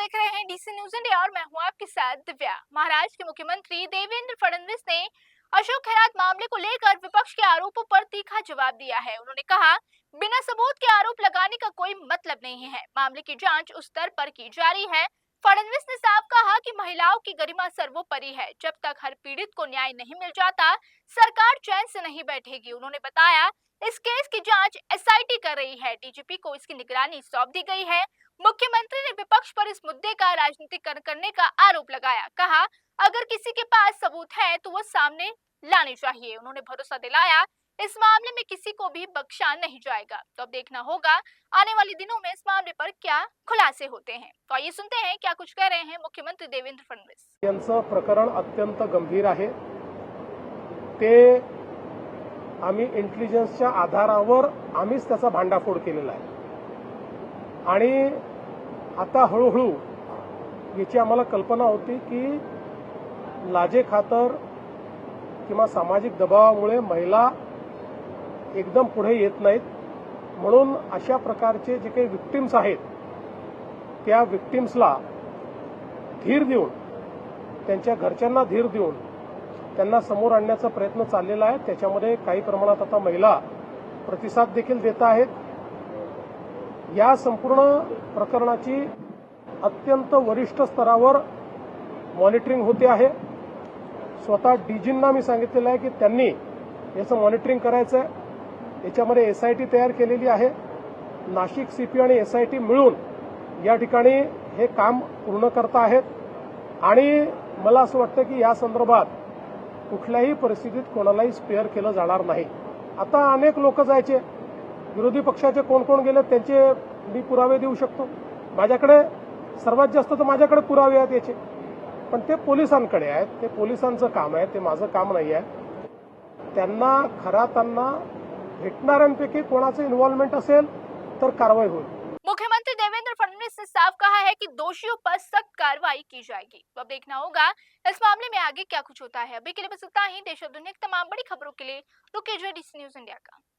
देख रहे हैं डीसी न्यूज इंडिया और मैं हूं आपके साथ दिव्या। महाराष्ट्र के मुख्यमंत्री देवेंद्र फडणवीस ने अशोक गहलोत मामले को लेकर विपक्ष के आरोपों पर तीखा जवाब दिया है। उन्होंने कहा, बिना सबूत के आरोप लगाने का कोई मतलब नहीं है। मामले की जांच उस स्तर पर की जा रही है। फडणवीस ने साफ कहा कि महिलाओं की गरिमा सर्वोपरि है। जब तक हर पीड़ित को न्याय नहीं मिल जाता, सरकार चैन से नहीं बैठेगी। उन्होंने बताया, इस केस की जांच एसआईटी कर रही है। डीजीपी को इसकी निगरानी सौंप दी गई है। मुख्यमंत्री ने विपक्ष पर इस मुद्दे का राजनीतिकरण करने का आरोप लगाया। कहा, अगर किसी के पास सबूत है तो वो सामने लाने चाहिए। उन्होंने भरोसा दिलाया, इस मामले में किसी को भी बख्शा नहीं जाएगा। तो अब देखना होगा आने वाले दिनों में इस मामले पर क्या खुलासे होते हैं। तो आइए सुनते हैं क्या कुछ कह रहे हैं मुख्यमंत्री देवेंद्र फडणवीस। यांचं प्रकरण अत्यंत गंभीर आहे। ते आम्ही इंटेलिजन्सच्या आधारावर आम्हीच त्याचा भांडाफोड केलेला आहे आणि आता हळूहळू याची आम्हाला कल्पना होती की लाजेखातर किंवा सामाजिक दबावामुळे महिला एकदम पुढे येत नाहीत, म्हणून अशा प्रकारचे जे काही विक्टिम्स आहेत त्या विक्टिम्सला धीर देऊन, त्यांच्या घरच्यांना धीर देऊन त्यांना समोर आणण्याचा प्रयत्न चाललेला आहे। त्याच्यामध्ये काही प्रमाणात आता महिला प्रतिसाद देखील देत आहेत। या संपूर्ण प्रकरणाची अत्यंत वरिष्ठ स्तरावर मॉनिटरिंग होते आहे। स्वतः डीजींना मी सांगितलेलं आहे की त्यांनी याचं मॉनिटरिंग करायचं आहे। याच्यामध्ये एसआयटी तयार केलेली आहे। नाशिक सीपी आणि एसआयटी मिळून या ठिकाणी हे काम पूर्ण करत आहेत आणि मला असं वाटतं की या संदर्भात कुठल्याही परिस्थितीत कोणालाही स्पेअर केलं जाणार नाही। आता अनेक लोक जायचे, विरोधी पक्षाचे कोण कोण गेले त्यांचे मी पुरावे देऊ शकतो। माझ्याकडे सर्वात जास्त तर माझ्याकडे पुरावे आहेत याचे, पण ते पोलिसांकडे आहेत। ते पोलिसांचं काम आहे, ते माझं काम नाही आहे। त्यांना खरातांना भेटणाऱ्यांपैकी कोणाचं इन्व्हॉल्वमेंट असेल तर कारवाई होईल। मुख्यमंत्री देवेंद्र फडणवीस ने साफ कहा है कि दोषियों पर सख्त कार्रवाई की जाएगी। तो अब देखना होगा इस मामले में आगे क्या कुछ होता है। अभी के लिए बस इतना ही। देश और दुनिया की तमाम बड़ी खबरों के लिए रुके रहिए डीसी न्यूज इंडिया का।